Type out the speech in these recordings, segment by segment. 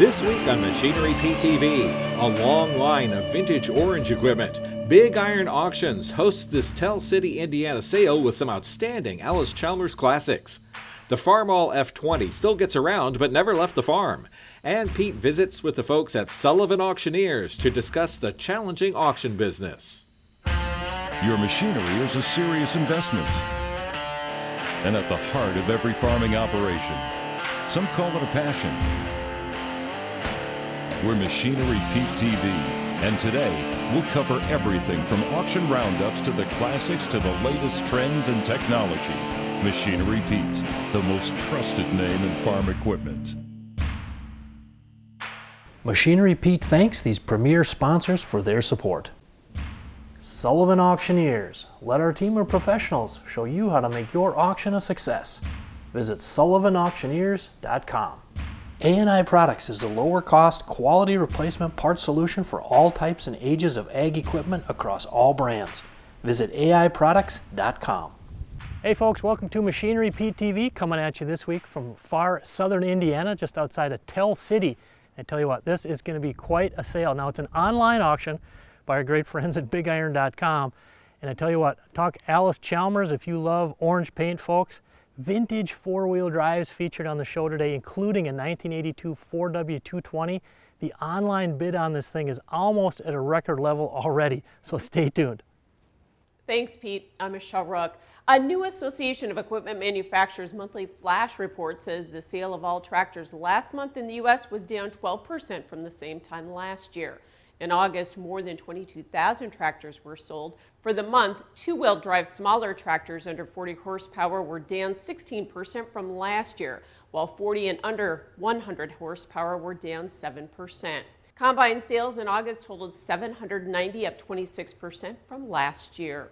This week on Machinery PTV, a long line of vintage orange equipment. Big Iron Auctions hosts this Tell City, Indiana sale with some outstanding Allis-Chalmers classics. The Farmall F20 still gets around but never left the farm. And Pete visits with the folks at Sullivan Auctioneers to discuss the challenging auction business. Your machinery is a serious investment and at the heart of every farming operation. Some call it a passion. We're Machinery Pete TV, and today we'll cover everything from auction roundups to the classics to the latest trends and technology. Machinery Pete, the most trusted name in farm equipment. Machinery Pete thanks these premier sponsors for their support. Sullivan Auctioneers. Let our team of professionals show you how to make your auction a success. Visit sullivanauctioneers.com. A&I Products is a lower-cost, quality replacement parts solution for all types and ages of ag equipment across all brands. Visit aiproducts.com. Hey folks, welcome to Machinery Pete TV, coming at you this week from far southern Indiana, just outside of Tell City. I tell you what, this is going to be quite a sale. Now, it's an online auction by our great friends at BigIron.com. And I tell you what, talk Allis-Chalmers if you love orange paint, folks. Vintage four-wheel drives featured on the show today, including a 1982 4W220. The online bid on this thing is almost at a record level already, so stay tuned. Thanks, Pete. I'm Michelle Rook. A new Association of Equipment Manufacturers monthly flash report says the sale of all tractors last month in the U.S. was down 12% from the same time last year. In August, more than 22,000 tractors were sold. For the month, two-wheel drive smaller tractors under 40 horsepower were down 16% from last year, while 40 and under 100 horsepower were down 7%. Combine sales in August totaled 790, up 26% from last year.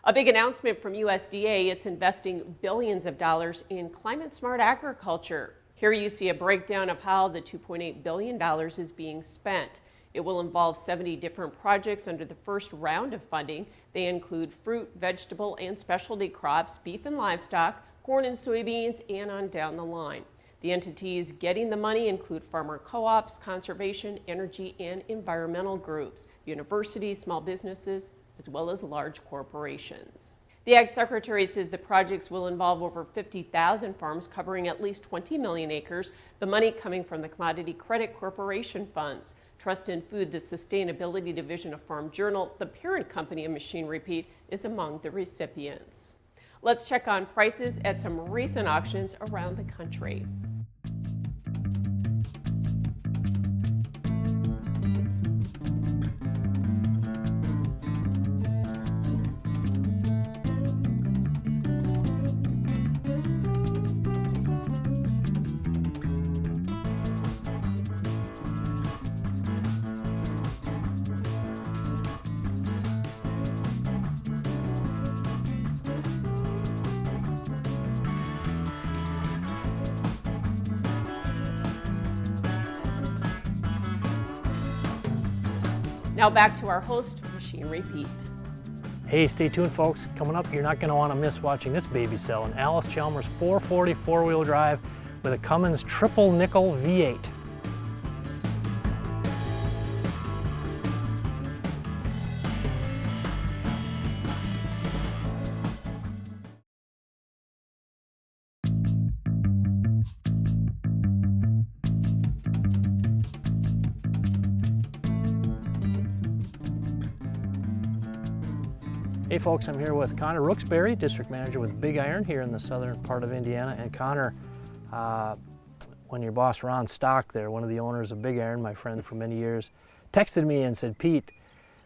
A big announcement from USDA, it's investing billions of dollars in climate-smart agriculture. Here you see a breakdown of how the $2.8 billion is being spent. It will involve 70 different projects under the first round of funding. They include fruit, vegetable, and specialty crops, beef and livestock, corn and soybeans, and on down the line. The entities getting the money include farmer co-ops, conservation, energy, and environmental groups, universities, small businesses, as well as large corporations. The Ag Secretary says the projects will involve over 50,000 farms covering at least 20 million acres, the money coming from the Commodity Credit Corporation funds. Trust in Food, the sustainability division of Farm Journal, the parent company of Machinery Pete, is among the recipients. Let's check on prices at some recent auctions around the country. Now back to our host, Machinery Pete. Hey, stay tuned, folks. Coming up, you're not going to want to miss watching this baby sell, an Allis-Chalmers 440 four-wheel drive with a Cummins triple nickel V8. Hey folks, I'm here with Connor Rooksbury, District Manager with Big Iron here in the southern part of Indiana. And Connor, when your boss Ron Stock there, one of the owners of Big Iron, my friend for many years, texted me and said, Pete,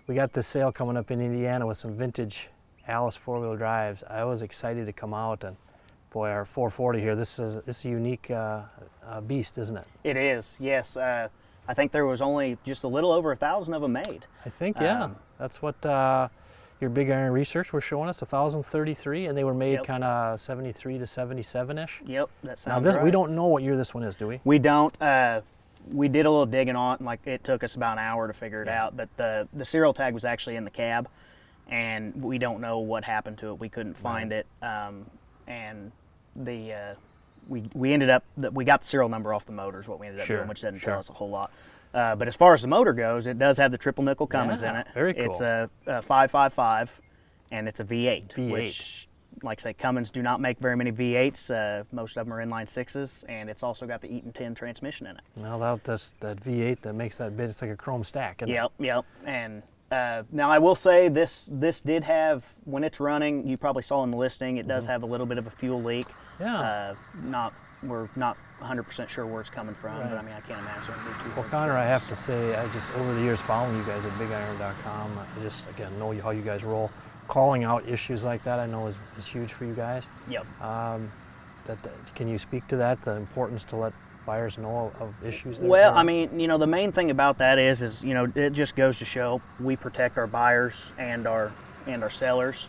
we got this sale coming up in Indiana with some vintage Allis four-wheel drives. I was excited to come out, and boy, our 440 here, this is a unique beast, isn't it? It is, yes. I think there was only just a little over 1,000 of them made. I think, yeah. That's what your Big Iron research was showing us, 1,033, and they were made kind of 73 to 77-ish. Yep, that sounds now this, right. We don't know what year this one is, do we? We don't. We did a little digging on it, and it took us about an hour to figure it out, but the serial tag was actually in the cab, and we don't know what happened to it. We couldn't find it, and the we ended up we got the serial number off the motor is what we ended up Sure, doing, which doesn't sure. tell us a whole lot. But as far as the motor goes, it does have the triple nickel Cummins Yeah, in it. very cool. It's a 555, and it's a V8. V8. Which, like I say, Cummins do not make very many V8s. Most of them are inline sixes, and it's also got the Eaton 10 transmission in it. Well, that's that V8 that makes that bit. It's like a chrome stack. Isn't it? Yep. And now I will say this did have, when it's running, you probably saw in the listing, it does have a little bit of a fuel leak. Yeah. We're not 100% sure where it's coming from, Right. but I mean, I can't imagine it would be too Well, hard Connor, for I us. have to say, I just, over the years following you guys at BigIron.com, I just, again, know how you guys roll. Calling out issues like that, I know is huge for you guys. Yep. Can you speak to that, the importance to let buyers know of issues that are Well, going I on? mean, the main thing about that is it just goes to show we protect our buyers and our sellers.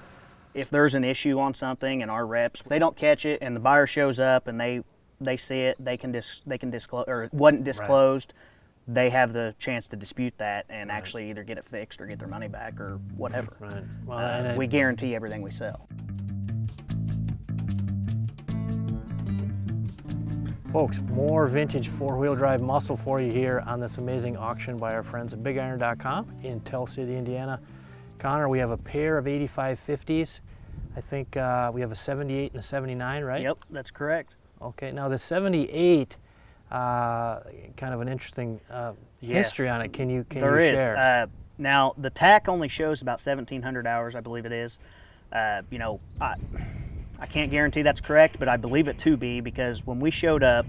If there's an issue on something and our reps, if they don't catch it and the buyer shows up and they see it, they can disclose, or it wasn't disclosed, they have the chance to dispute that and actually either get it fixed or get their money back or whatever. Right. Well, and We guarantee everything we sell. folks, more vintage four-wheel drive muscle for you here on this amazing auction by our friends at BigIron.com in Tell City, Indiana. Connor, we have a pair of 8550s. I think we have a 78 and a 79, right? Yep, that's correct. Okay, now the 78, kind of an interesting history on it. Can you There is. share? Now, the TAC only shows about 1,700 hours, I believe it is. I can't guarantee that's correct, but I believe it to be, because when we showed up,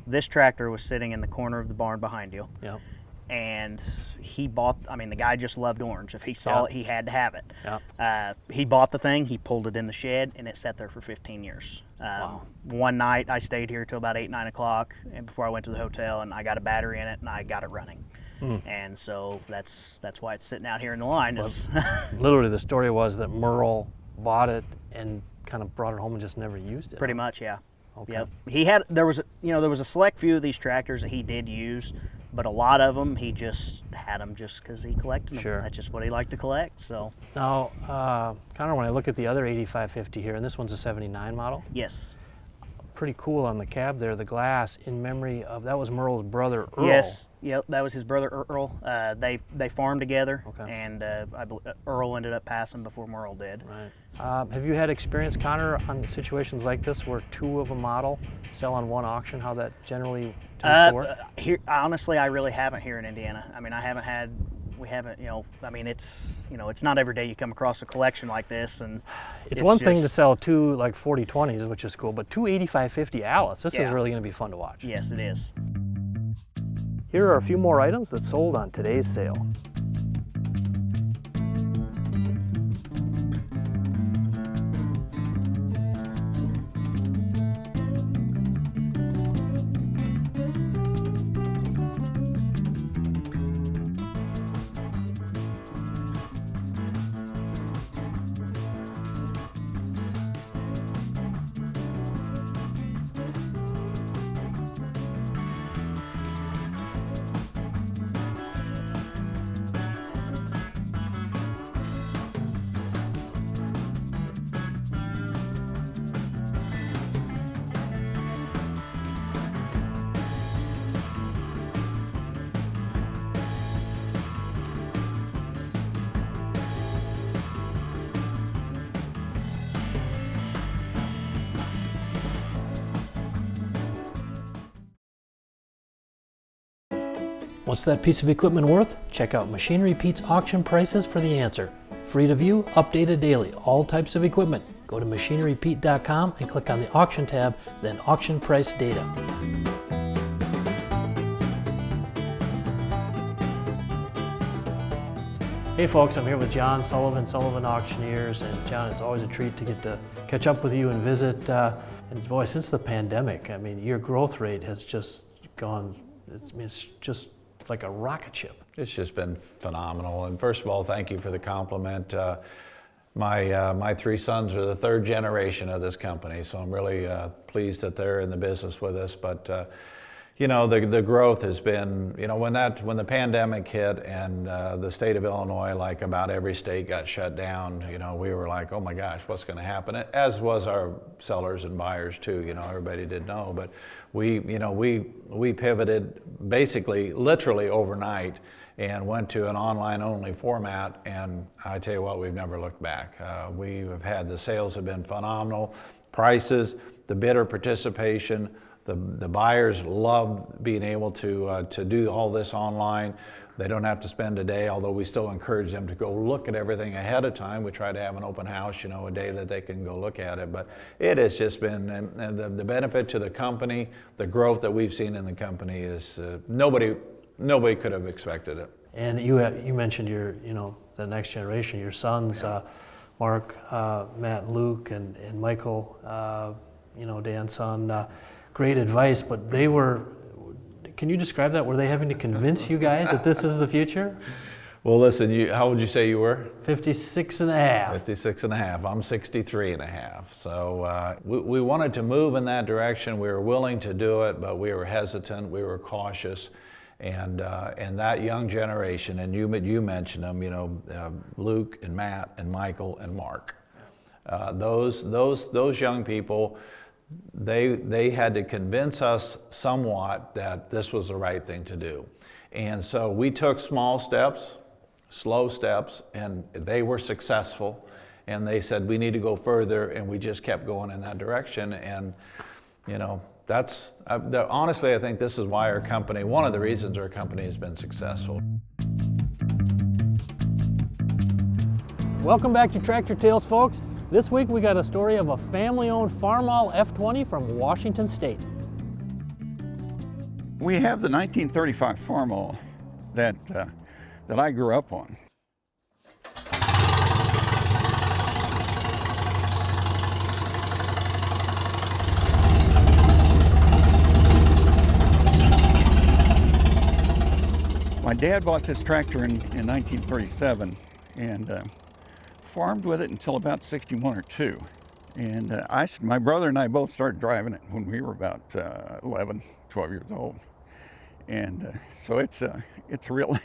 this tractor was sitting in the corner of the barn behind you. Yep. And the guy just loved orange. If he saw Yep. it, he had to have it. Yep. He bought the thing, he pulled it in the shed, and it sat there for 15 years. Wow. One night, I stayed here till about 8, 9 o'clock, and before I went to the hotel, and I got a battery in it, and I got it running. And so that's why it's sitting out here in the line. Literally, the story was that Merle bought it and kind of brought it home and just never used it. Pretty much, yeah. Okay. Yep. There was a select few of these tractors that he did use, but a lot of them he just had them just because he collected them. Sure. That's just what he liked to collect. So Now, Connor, when I look at the other 8550 here, and this one's a 79 model, yes, pretty cool on the cab there, the glass in memory of, that was Merle's brother, Earl. yes, yep. That was his brother Earl. They farmed together, Okay. and Earl ended up passing before Merle did. Right. Have you had experience, Connor, on situations like this where two of a model sell on one auction, how that generally tends to work? Here, honestly, I really haven't here in Indiana. I mean, it's not every day you come across a collection like this, and It's one thing to sell two like 4020s, which is cool, but two 8550 Alice, this is Yeah. really going to be fun to watch. Yes, it is. Here are a few more items that sold on today's sale. What's that piece of equipment worth? Check out Machinery Pete's auction prices for the answer. Free to view, updated daily, all types of equipment. Go to machinerypete.com and click on the auction tab, then auction price data. Hey folks, I'm here with John Sullivan, Sullivan Auctioneers, and John, it's always a treat to get to catch up with you and visit. And boy, since the pandemic, I mean, your growth rate has just gone, it's just like a rocket ship. It's just been phenomenal. And first of all, thank you for the compliment. My three sons are the third generation of this company, so I'm really pleased that they're in the business with us. But You know, the growth has been, you know, when the pandemic hit and the state of Illinois, like about every state got shut down, you know, we were like, oh my gosh, what's going to happen? As was our sellers and buyers too, you know, everybody did know. But we pivoted basically literally overnight and went to an online only format, and I tell you what, we've never looked back. We have had, the sales have been phenomenal, prices, the bidder participation. The buyers love being able to do all this online. They don't have to spend a day, although we still encourage them to go look at everything ahead of time. We try to have an open house, you know, a day that they can go look at it. But it has just been, and the benefit to the company, the growth that we've seen in the company is nobody could have expected it. And you mentioned the next generation, your sons, Mark, Matt, Luke, and Michael, Dan's son. Great advice, but can you describe that? Were they having to convince you guys that this is the future? Well, listen, how old did you say you were? 56 and a half. 56 and a half. I'm 63 and a half. So we wanted to move in that direction. We were willing to do it, but we were hesitant. We were cautious. And that young generation, and you mentioned them, you know, Luke and Matt and Michael and Mark. Those young people, they had to convince us somewhat that this was the right thing to do. And so we took small steps, slow steps, and they were successful. And they said, we need to go further, and we just kept going in that direction. And, you know, honestly, I think this is why our company, one of the reasons our company has been successful. Welcome back to Tractor Tales, folks. This week we got a story of a family-owned Farmall F20 from Washington State. We have the 1935 Farmall that I grew up on. My dad bought this tractor in 1937 and farmed with it until about 61 or 2. And my brother and I both started driving it when we were about 11, 12 years old. And so it's a real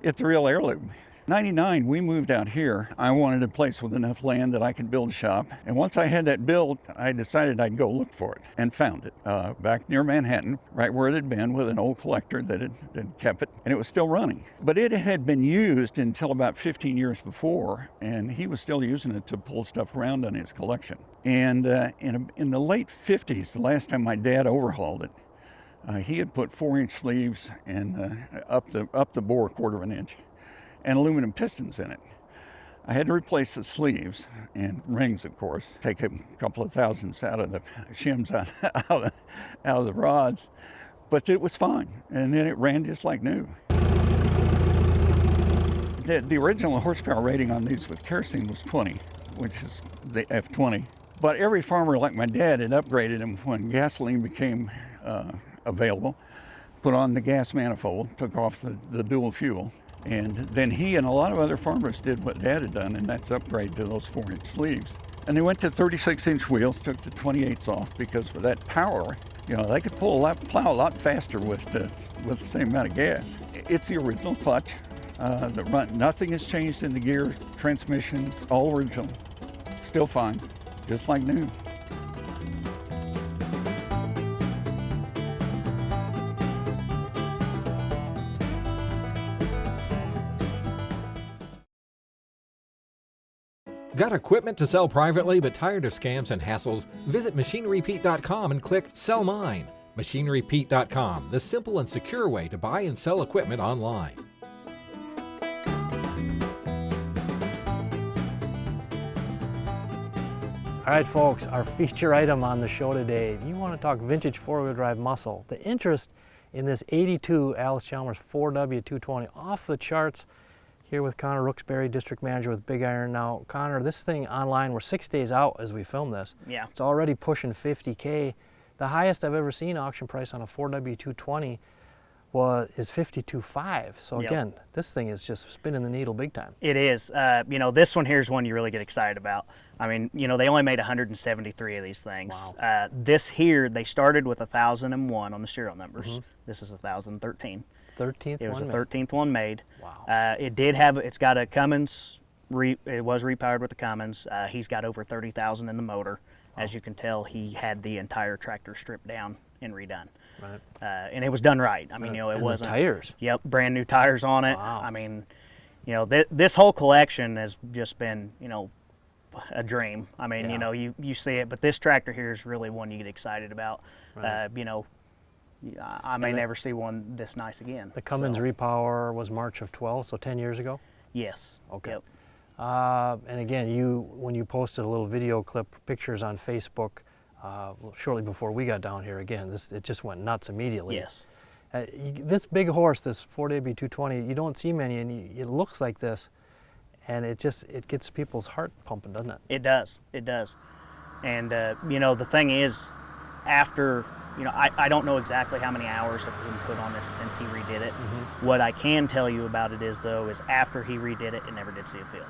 it's a real heirloom. 99, we moved out here. I wanted a place with enough land that I could build a shop. And once I had that built, I decided I'd go look for it and found it back near Manhattan, right where it had been, with an old collector that had kept it, and it was still running. But it had been used until about 15 years before, and he was still using it to pull stuff around on his collection. And in the late 50s, the last time my dad overhauled it, he had put 4-inch sleeves and up the bore 1/4 inch. And aluminum pistons in it. I had to replace the sleeves and rings, of course, take a couple of thousands out of the shims out of the rods, but it was fine. And then it ran just like new. The original horsepower rating on these with kerosene was 20, which is the F20. But every farmer like my dad had upgraded them when gasoline became available, put on the gas manifold, took off the dual fuel. And then he and a lot of other farmers did what Dad had done, and that's upgrade to those 4-inch sleeves. And they went to 36-inch wheels, took the 28s off, because with that power, you know, they could plow a lot faster with the same amount of gas. It's the original clutch. Nothing has changed in the gear, transmission, all original. Still fine, just like new. Got equipment to sell privately but tired of scams and hassles? Visit MachineryPete.com and click Sell Mine. MachineryPete.com, the simple and secure way to buy and sell equipment online. All right, folks, our feature item on the show today. If you want to talk vintage four-wheel drive muscle, the interest in this 82 Allis-Chalmers 4W220 off the charts. Here with Connor Rooksbury, District Manager with Big Iron. Now, Connor, this thing online, we're 6 days out as we film this. Yeah. It's already pushing $50K. The highest I've ever seen auction price on a 4W220 is 52.5. So Yep. again, this thing is just spinning the needle big time. It is. You know, this one here is one you really get excited about. I mean, you know, they only made 173 of these things. Wow. This here, they started with 1,001 on the serial numbers. Mm-hmm. This is 1,013. 13th It was one. the 13th one made. Wow. It's got a Cummins, it was repowered with the Cummins. He's got over 30,000 in the motor. As you can tell, he had the entire tractor stripped down and redone. Right. And it was done right. I mean, you know, it And wasn't. the tires. Yep, brand new tires on it. Wow. I mean, you know, this whole collection has just been, you know, a dream. I mean, Yeah. you know, you see it, but this tractor here is really one you get excited about. Right. You know, I may never see one this nice again. The Cummins so, repower was March of 12, so 10 years ago. Yes. Okay. Yep. And again, when you posted a little video clip, pictures on Facebook shortly before we got down here, again, it just went nuts immediately. Yes. This big horse, this Ford AB220, you don't see many, and it looks like this, and it gets people's heart pumping, doesn't it? It does. It does. And you know, the thing is, after, you know, I don't know exactly how many hours have been put on this since he redid it. Mm-hmm. What I can tell you about it is, though, is after he redid it, it never did see a field.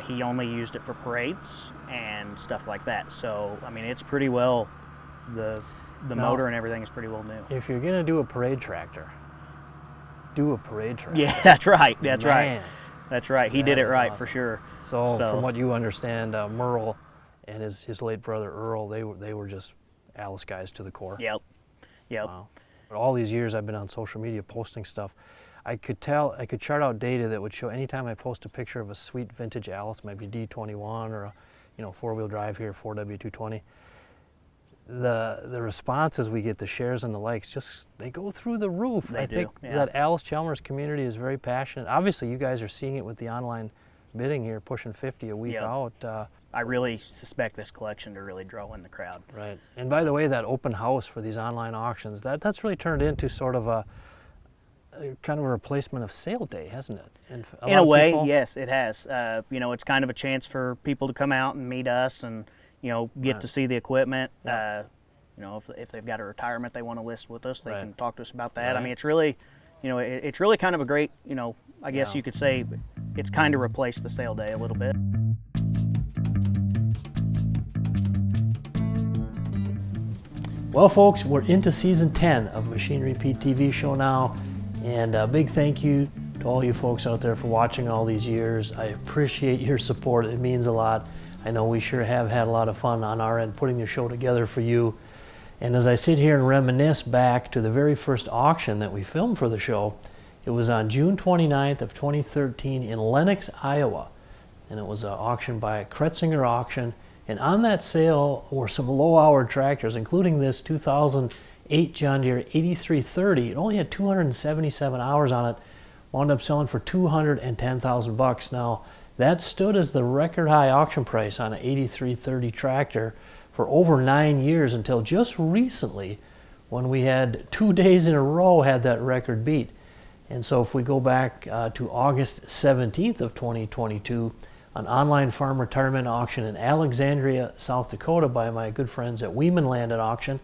He only used it for parades and stuff like that. So, I mean, it's pretty well, the Now- motor and everything is pretty well new. If you're gonna do a parade tractor, do a parade tractor. Yeah, that's right. That's right. Man. That's right. He That did it is right awesome. for sure. So from what you understand, Merle and his late brother Earl, they were just Alice guys to the core. Yep. Yep. Wow. But all these years I've been on social media posting stuff, I could chart out data that would show anytime I post a picture of a sweet vintage Alice, maybe D21 or a, you know, four-wheel drive here, 4W220, the responses we get, the shares and the likes, just they go through the roof. They I do, think yeah. that Alice Chalmers community is very passionate. Obviously, you guys are seeing it with the online bidding here, pushing 50 a week Yep. out. I really suspect this collection to really draw in the crowd. Right. And by the way, that open house for these online auctions, that's really turned into sort of a kind of a replacement of sale day, hasn't it? And In lot a of way, people- yes, it has. You know, it's kind of a chance for people to come out and meet us and, you know, get Right. to see the equipment. Yeah. You know, if they've got a retirement they want to list with us, they Right. can talk to us about that. I Right. mean, it's really, you know, it's really kind of a great, you know, I guess Yeah. you could say it's kind of replaced the sale day a little bit. Well, folks, we're into season 10 of Machinery Pete TV show now, and a big thank you to all you folks out there for watching all these years. I appreciate your support. It means a lot. I know we sure have had a lot of fun on our end putting the show together for you. And as I sit here and reminisce back to the very first auction that we filmed for the show, it was on June 29th of 2013 in Lenox, Iowa. And it was an auction by Kretzinger Auction. And on that sale were some low-hour tractors, including this 2008 John Deere 8330. It only had 277 hours on it. Wound up selling for $210,000. Now, that stood as the record high auction price on an 8330 tractor for over 9 years until just recently, when we had 2 days in a row had that record beat. And so if we go back to August 17th of 2022, an online farm retirement auction in Alexandria, South Dakota by my good friends at Weeman Land at Auction.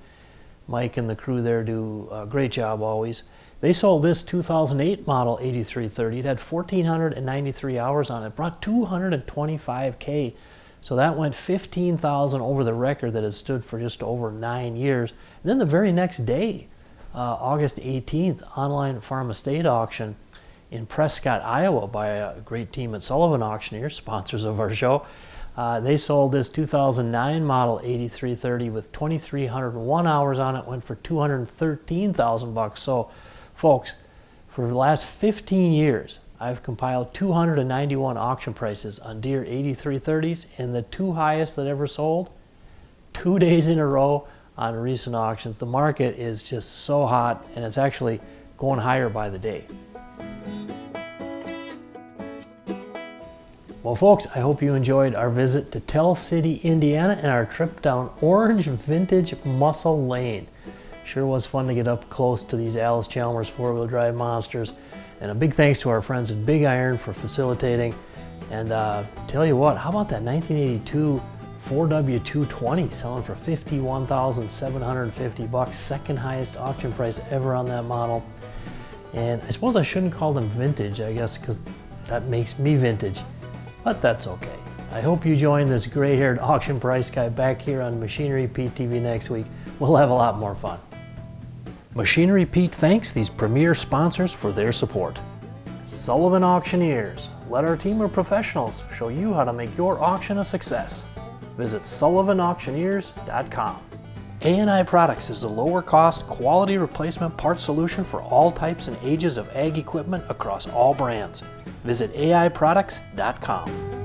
Mike and the crew there do a great job always. They sold this 2008 model 8330. It had 1,493 hours on it, brought $225K. So that went $15,000 over the record that had stood for just over 9 years. And then the very next day, August 18th, online farm estate auction in Prescott, Iowa by a great team at Sullivan Auctioneers, sponsors of our show. They sold this 2009 model 8330 with 2,301 hours on it, went for $213,000. So, folks, for the last 15 years, I've compiled 291 auction prices on Deere 8330s, and the two highest that ever sold, 2 days in a row on recent auctions. The market is just so hot, and it's actually going higher by the day. Well, folks, I hope you enjoyed our visit to Tell City, Indiana, and our trip down Orange Vintage Muscle Lane. Sure was fun to get up close to these Alice Chalmers four-wheel drive monsters. And a big thanks to our friends at Big Iron for facilitating. And tell you what, how about that 1982 4W220 selling for $51,750, second highest auction price ever on that model. And I suppose I shouldn't call them vintage, I guess, because that makes me vintage. But that's okay. I hope you join this gray-haired auction price guy back here on Machinery Pete TV next week. We'll have a lot more fun. Machinery Pete thanks these premier sponsors for their support. Sullivan Auctioneers. Let our team of professionals show you how to make your auction a success. Visit sullivanauctioneers.com. ANI Products is the lower cost, quality replacement part solution for all types and ages of ag equipment across all brands. Visit aiproducts.com.